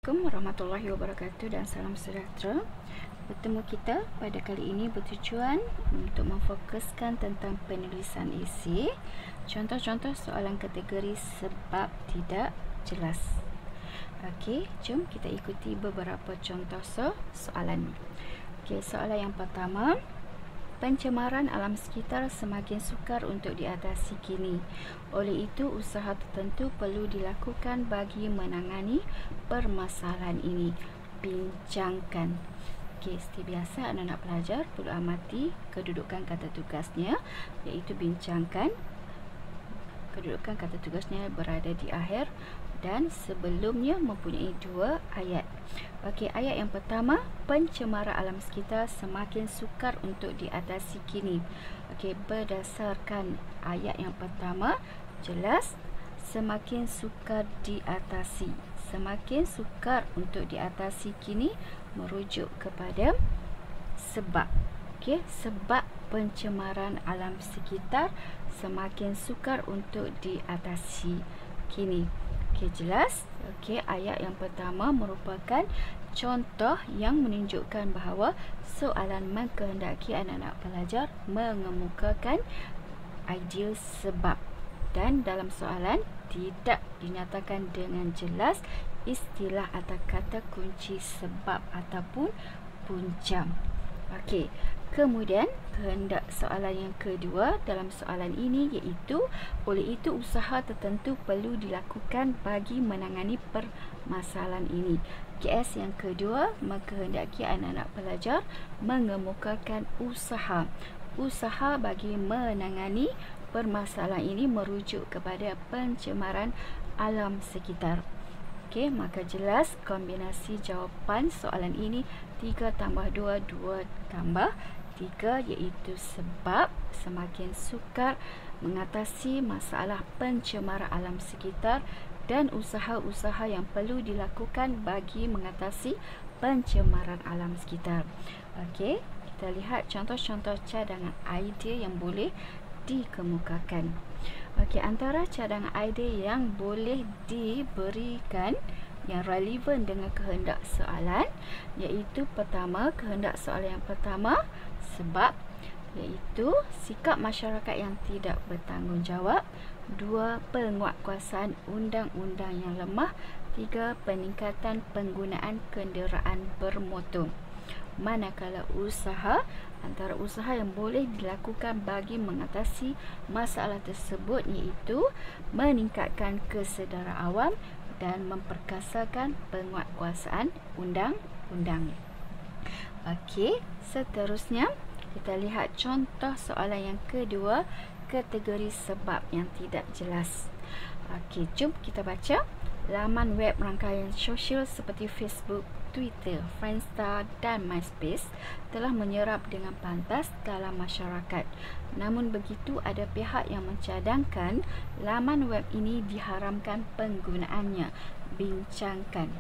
Assalamualaikum warahmatullahi wabarakatuh dan salam sejahtera. Bertemu kita pada kali ini bertujuan untuk memfokuskan tentang penulisan esei. Contoh-contoh soalan kategori sebab tidak jelas. Okey, jom kita ikuti beberapa contoh soalan. Okey, soalan yang pertama. Pencemaran alam sekitar semakin sukar untuk diatasi kini. Oleh itu, usaha tertentu perlu dilakukan bagi menangani permasalahan ini. Bincangkan. Okey, seperti biasa anak-anak pelajar perlu amati kedudukan kata tugasnya, iaitu bincangkan. Kedudukan kata tugasnya berada di akhir dan sebelumnya mempunyai 2 ayat. Okey, ayat yang pertama, pencemaran alam sekitar semakin sukar untuk diatasi kini. Okey, berdasarkan ayat yang pertama, jelas semakin sukar diatasi. Semakin sukar untuk diatasi kini merujuk kepada sebab. Okey, sebab pencemaran alam sekitar semakin sukar untuk diatasi kini. Okey, jelas. Okey, ayat yang pertama merupakan contoh yang menunjukkan bahawa soalan mengkehendaki anak-anak pelajar mengemukakan idea sebab, dan dalam soalan tidak dinyatakan dengan jelas istilah atau kata kunci sebab ataupun punca. Okey, kemudian kehendak soalan yang kedua dalam soalan ini iaitu, oleh itu usaha tertentu perlu dilakukan bagi menangani permasalahan ini. KS yang kedua, mengkehendaki anak-anak pelajar mengemukakan usaha. Usaha bagi menangani permasalahan ini merujuk kepada pencemaran alam sekitar. Okey, maka jelas kombinasi jawapan soalan ini 3 tambah 2, 2 tambah 3, iaitu sebab semakin sukar mengatasi masalah pencemaran alam sekitar dan usaha-usaha yang perlu dilakukan bagi mengatasi pencemaran alam sekitar. Okey, kita lihat contoh-contoh cadangan idea yang boleh dikemukakan. Okey, antara cadangan idea yang boleh diberikan yang relevan dengan kehendak soalan, iaitu pertama, kehendak soalan yang pertama, sebab, iaitu sikap masyarakat yang tidak bertanggungjawab. 2. Penguatkuasaan undang-undang yang lemah. 3. Peningkatan penggunaan kenderaan bermotor. Manakala usaha, antara usaha yang boleh dilakukan bagi mengatasi masalah tersebut iaitu meningkatkan kesedaran awam dan memperkasakan penguatkuasaan undang-undang. Okey, seterusnya kita lihat contoh soalan yang kedua, kategori sebab yang tidak jelas. Okey, jom kita baca. Laman web rangkaian sosial seperti Facebook, Twitter, Friendster dan MySpace telah menyerap dengan pantas dalam masyarakat. Namun begitu, ada pihak yang mencadangkan laman web ini diharamkan penggunaannya. Bincangkan.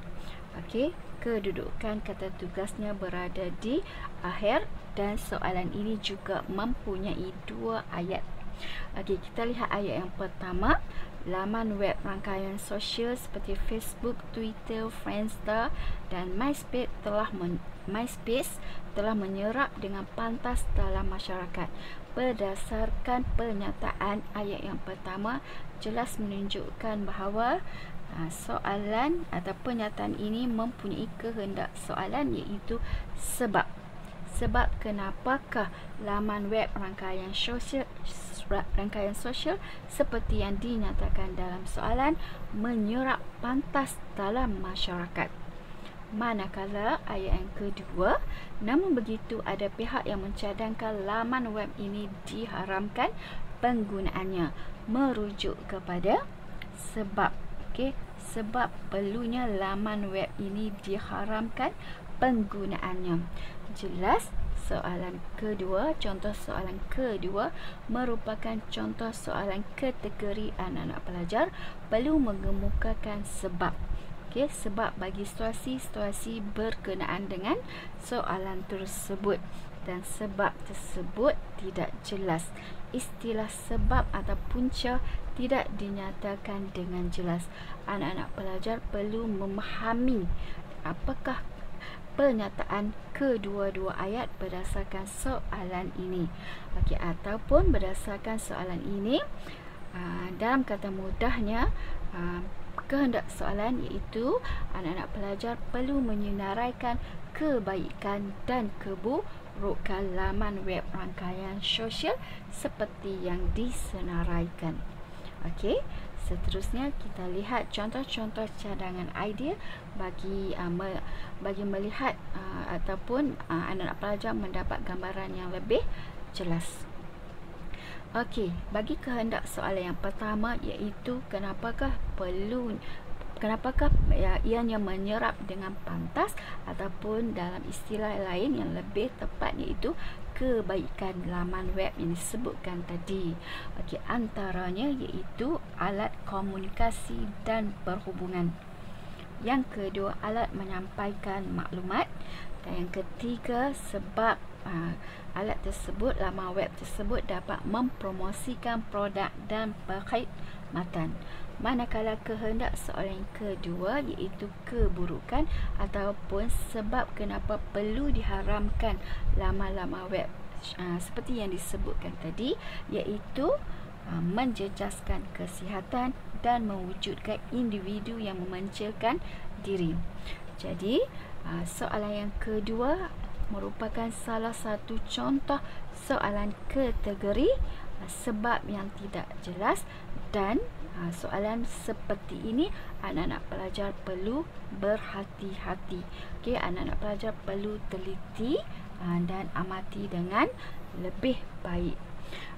Okey, kedudukan kata tugasnya berada di akhir dan soalan ini juga mempunyai 2 ayat. Okey, kita lihat ayat yang pertama. Laman web rangkaian sosial seperti Facebook, Twitter, Friendster dan MySpace telah menyerap dengan pantas dalam masyarakat. Berdasarkan pernyataan ayat yang pertama, jelas menunjukkan bahawa soalan atau pernyataan ini mempunyai kehendak soalan, iaitu sebab. Sebab kenapakah laman web rangkaian sosial seperti yang dinyatakan dalam soalan menyerap pantas dalam masyarakat. Manakala ayat yang kedua, namun begitu ada pihak yang mencadangkan laman web ini diharamkan penggunaannya, merujuk kepada sebab. Okey, sebab perlunya laman web ini diharamkan penggunaannya. Jelas. Soalan kedua, contoh soalan kedua merupakan contoh soalan kategori anak-anak pelajar perlu mengemukakan sebab. Okey, sebab bagi situasi-situasi berkenaan dengan soalan tersebut. dan sebab tersebut tidak jelas. Istilah sebab atau punca tidak dinyatakan dengan jelas. Anak-anak pelajar perlu memahami apakah pernyataan kedua-dua ayat berdasarkan soalan ini. Okey, ataupun berdasarkan soalan ini, dalam kata mudahnya, kehendak soalan iaitu anak-anak pelajar perlu menyenaraikan kebaikan dan keburukan laman web rangkaian sosial seperti yang disenaraikan. Okey, seterusnya kita lihat contoh-contoh cadangan idea bagi melihat ataupun anak-anak pelajar mendapat gambaran yang lebih jelas. Okey, bagi kehendak soalan yang pertama iaitu kenapakah ianya menyerap dengan pantas, ataupun dalam istilah lain yang lebih tepat iaitu kebaikan laman web yang disebutkan tadi. Okey, antaranya iaitu alat komunikasi dan perhubungan. Yang kedua, alat menyampaikan maklumat. Dan yang ketiga, sebab alat tersebut, laman web tersebut dapat mempromosikan produk dan perkhidmatan. Manakala kehendak soalan yang kedua iaitu keburukan ataupun sebab kenapa perlu diharamkan laman-laman web seperti yang disebutkan tadi, iaitu menjejaskan kesihatan dan mewujudkan individu yang memencilkan diri. Jadi soalan yang kedua merupakan salah satu contoh soalan kategori sebab yang tidak jelas, dan soalan seperti ini anak-anak pelajar perlu berhati-hati. Okey, anak-anak pelajar perlu teliti dan amati dengan lebih baik.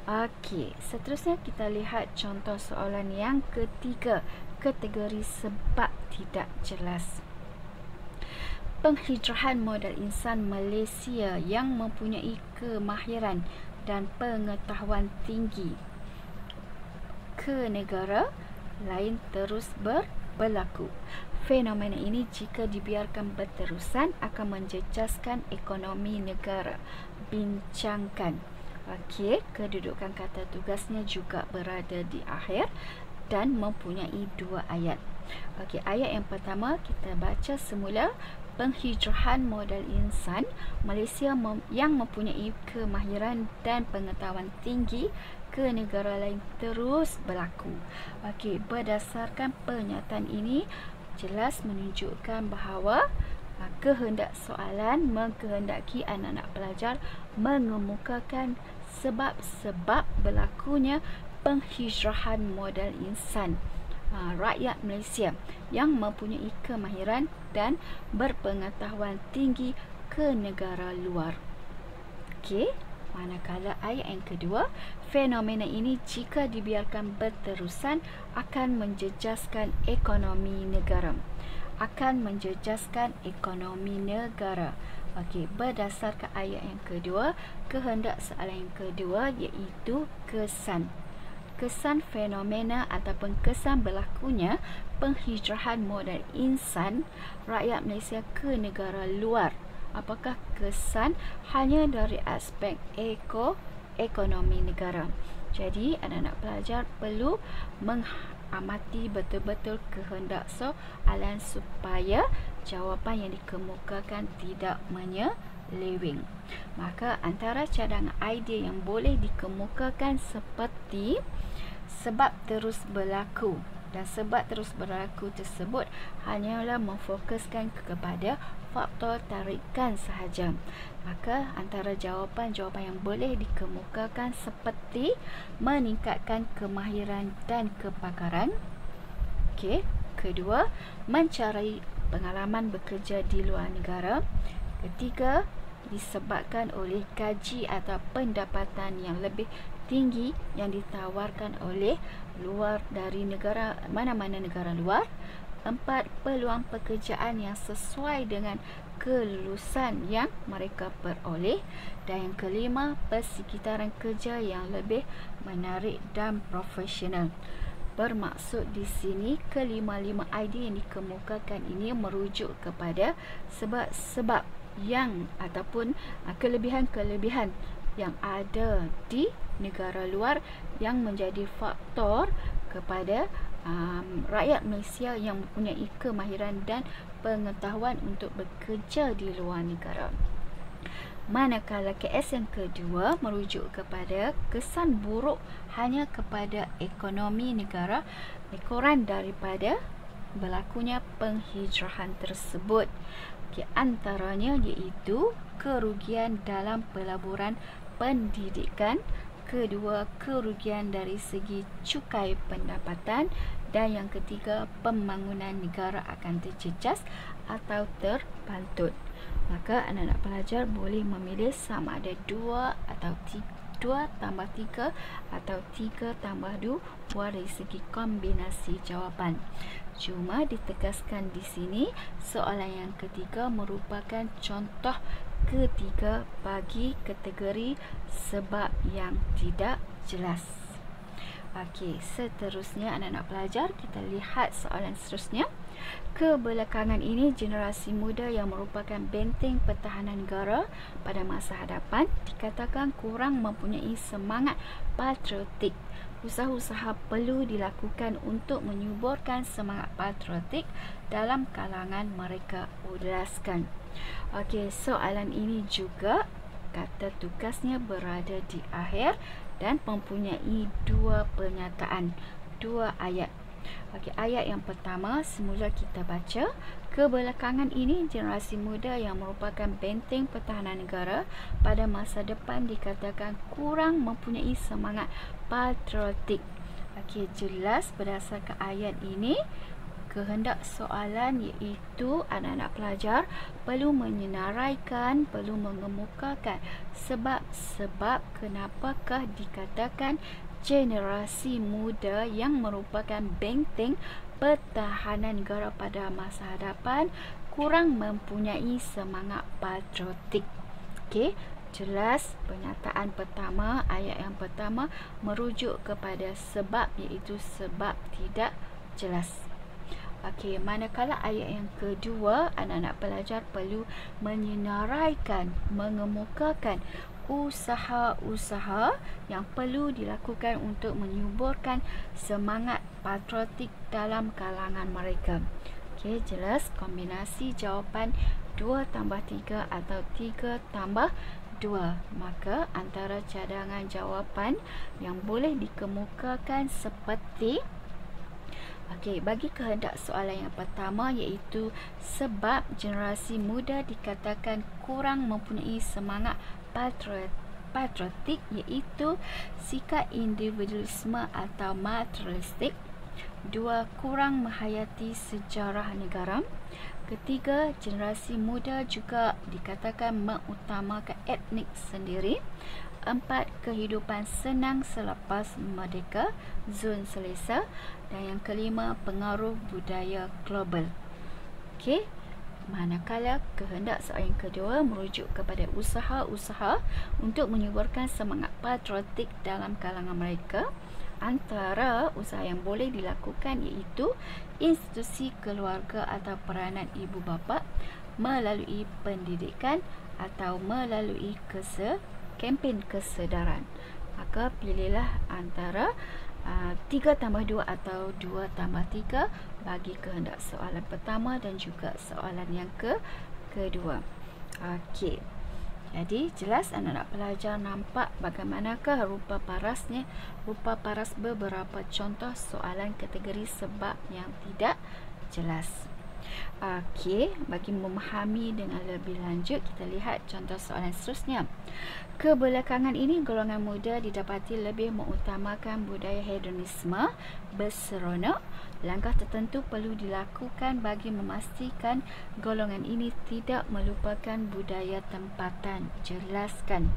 Okey, seterusnya kita lihat contoh soalan yang ketiga, kategori sebab tidak jelas. Penghijrahan modal insan Malaysia yang mempunyai kemahiran dan pengetahuan tinggi ke negara lain terus berlaku. Fenomena ini jika dibiarkan berterusan akan menjejaskan ekonomi negara. Bincangkan. Okey, kedudukan kata tugasnya juga berada di akhir dan mempunyai 2 ayat. Okey, ayat yang pertama kita baca semula. Penghijrahan modal insan Malaysia yang mempunyai kemahiran dan pengetahuan tinggi ke negara lain terus berlaku. Okey, berdasarkan pernyataan ini jelas menunjukkan bahawa kehendak soalan mengkehendaki anak-anak pelajar mengemukakan sebab-sebab berlakunya penghijrahan modal insan rakyat Malaysia yang mempunyai kemahiran dan berpengetahuan tinggi ke negara luar. Okey, manakala ayat yang kedua, fenomena ini jika dibiarkan berterusan akan menjejaskan ekonomi negara. Akan menjejaskan ekonomi negara. Okey, berdasarkan ayat yang kedua, kehendak soalan yang kedua iaitu kesan. Kesan fenomena ataupun kesan berlakunya penghijrahan modal insan rakyat Malaysia ke negara luar. Apakah kesan hanya dari aspek ekonomi negara? Jadi anak-anak pelajar perlu mengamati betul-betul kehendak soalan supaya jawapan yang dikemukakan tidak menyeleweng. Maka antara cadangan idea yang boleh dikemukakan seperti sebab terus berlaku, dan sebab terus berlaku tersebut hanyalah memfokuskan kepada faktor tarikan sahaja. Maka antara jawapan-jawapan yang boleh dikemukakan seperti meningkatkan kemahiran dan kepakaran. Okey, kedua, mencari pengalaman bekerja di luar negara. Ketiga, disebabkan oleh gaji atau pendapatan yang lebih tinggi yang ditawarkan oleh luar dari negara mana-mana negara luar. 4, peluang pekerjaan yang sesuai dengan kelulusan yang mereka peroleh. Dan yang kelima, persekitaran kerja yang lebih menarik dan profesional. Bermaksud di sini kelima-lima idea yang dikemukakan ini merujuk kepada sebab-sebab yang ataupun kelebihan-kelebihan yang ada di negara luar yang menjadi faktor kepada rakyat Malaysia yang mempunyai kemahiran dan pengetahuan untuk bekerja di luar negara. Manakala KS yang kedua merujuk kepada kesan buruk hanya kepada ekonomi negara ekoran daripada berlakunya penghijrahan tersebut. Antaranya iaitu kerugian dalam pelaburan pendidikan, kedua kerugian dari segi cukai pendapatan, dan yang ketiga pembangunan negara akan terjejas atau terpantut. Maka anak-anak pelajar boleh memilih sama ada 2 atau 2 tambah 3 atau 3 tambah 2 dari segi kombinasi jawapan. Cuma ditegaskan di sini soalan yang ketiga merupakan contoh ketiga bagi kategori sebab yang tidak jelas. Okey, seterusnya anak-anak pelajar, kita lihat soalan seterusnya. Kebelakangan ini generasi muda yang merupakan benteng pertahanan negara pada masa hadapan dikatakan kurang mempunyai semangat patriotik. Usaha-usaha perlu dilakukan untuk menyuburkan semangat patriotik dalam kalangan mereka, ulaskan. Okey, soalan ini juga kata tugasnya berada di akhir dan mempunyai 2 pernyataan, 2 ayat. Okey, ayat yang pertama semula kita baca, kebelakangan ini generasi muda yang merupakan benteng pertahanan negara pada masa depan dikatakan kurang mempunyai semangat patriotik. Okey, jelas berdasarkan ayat ini kehendak soalan iaitu anak-anak pelajar perlu menyenaraikan, perlu mengemukakan sebab-sebab kenapakah dikatakan generasi muda yang merupakan benteng pertahanan negara pada masa hadapan kurang mempunyai semangat patriotik. Okey, jelas pernyataan pertama, ayat yang pertama merujuk kepada sebab iaitu sebab tidak jelas. Okey, manakala ayat yang kedua, anak-anak pelajar perlu menyenaraikan, mengemukakan usaha-usaha yang perlu dilakukan untuk menyuburkan semangat patriotik dalam kalangan mereka. Okey, jelas kombinasi jawapan 2 tambah 3 atau 3 tambah 2. Maka antara cadangan jawapan yang boleh dikemukakan seperti bagi kehendak soalan yang pertama iaitu sebab generasi muda dikatakan kurang mempunyai semangat patriotik iaitu sikap individualisme atau materialistik. 2. Kurang menghayati sejarah negara. Ketiga, generasi muda juga dikatakan mengutamakan etnik sendiri. 4. Kehidupan senang selepas merdeka, zon selesa. Dan yang kelima, pengaruh budaya global. Okey, manakala kehendak soalan yang kedua merujuk kepada usaha-usaha untuk menyuburkan semangat patriotik dalam kalangan mereka. Antara usaha yang boleh dilakukan iaitu institusi keluarga atau peranan ibu bapa melalui pendidikan atau melalui kempen kesedaran. Maka pilihlah antara 3 tambah 2 atau 2 tambah 3 bagi kehendak soalan pertama dan juga soalan yang kedua. Okey, jadi jelas anak-anak pelajar nampak bagaimanakah rupa paras beberapa contoh soalan kategori sebab yang tidak jelas. Okey, bagi memahami dengan lebih lanjut, kita lihat contoh soalan seterusnya. Kebelakangan ini golongan muda didapati lebih mengutamakan budaya hedonisme berseronok. Langkah tertentu perlu dilakukan bagi memastikan golongan ini tidak melupakan budaya tempatan. Jelaskan.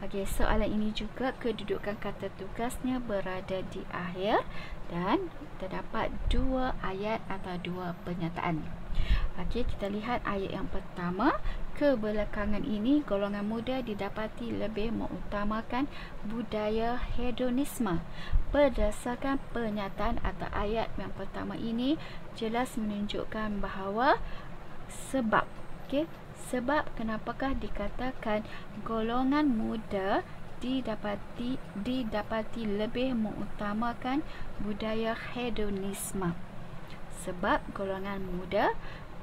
Okey, soalan ini juga kedudukan kata tugasnya berada di akhir dan terdapat 2 ayat atau 2 pernyataan. Okey, kita lihat ayat yang pertama. Kebelakangan ini, golongan muda didapati lebih mengutamakan budaya hedonisme. Berdasarkan pernyataan atau ayat yang pertama ini, jelas menunjukkan bahawa sebab, sebab kenapakah dikatakan golongan muda didapati lebih mengutamakan budaya hedonisme. Sebab golongan muda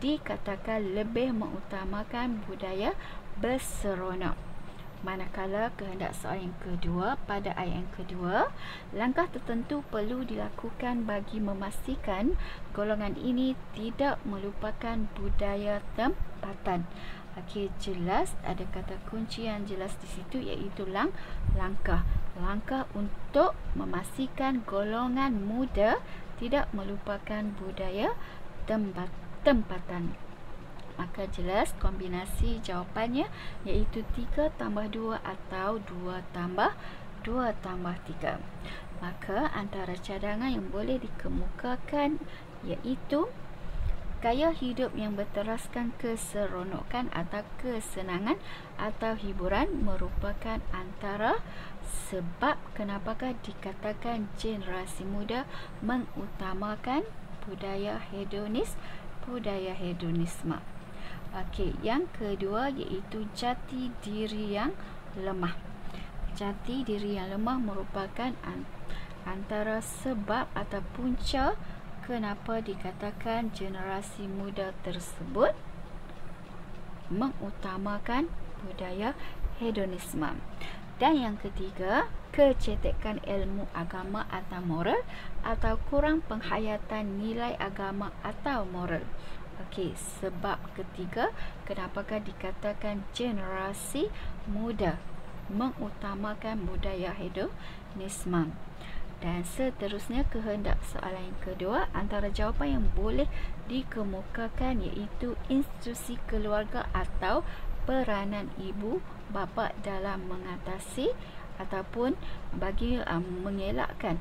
dikatakan lebih mengutamakan budaya berseronok. Manakala kehendak soalan yang kedua, pada ayat yang kedua, langkah tertentu perlu dilakukan bagi memastikan golongan ini tidak melupakan budaya tempatan. Okey, jelas ada kata kunci yang jelas di situ, iaitu langkah. Langkah untuk memastikan golongan muda tidak melupakan budaya tempatan. Maka jelas kombinasi jawapannya iaitu 3 tambah 2 atau 2 tambah 3. Maka antara cadangan yang boleh dikemukakan iaitu gaya hidup yang berteraskan keseronokan atau kesenangan atau hiburan merupakan antara sebab kenapakah dikatakan generasi muda mengutamakan budaya hedonisme. Okey, yang kedua iaitu jati diri yang lemah. Jati diri yang lemah merupakan antara sebab atau punca kenapa dikatakan generasi muda tersebut mengutamakan budaya hedonisme. Dan yang ketiga, kecetekan ilmu agama atau moral, atau kurang penghayatan nilai agama atau moral. Okey, sebab ketiga kenapakah dikatakan generasi muda mengutamakan budaya hedonisme. Dan seterusnya kehendak soalan yang kedua, antara jawapan yang boleh dikemukakan iaitu institusi keluarga atau peranan ibu bapa dalam mengatasi ataupun bagi mengelakkan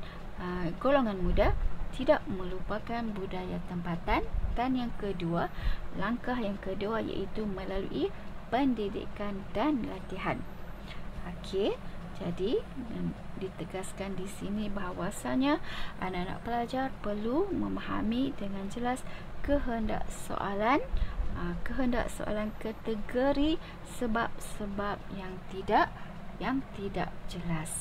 golongan muda tidak melupakan budaya tempatan. Dan yang kedua, langkah yang kedua iaitu melalui pendidikan dan latihan. Okey, jadi ditegaskan di sini bahawasanya anak-anak pelajar perlu memahami dengan jelas kehendak soalan kategori sebab-sebab yang tidak jelas.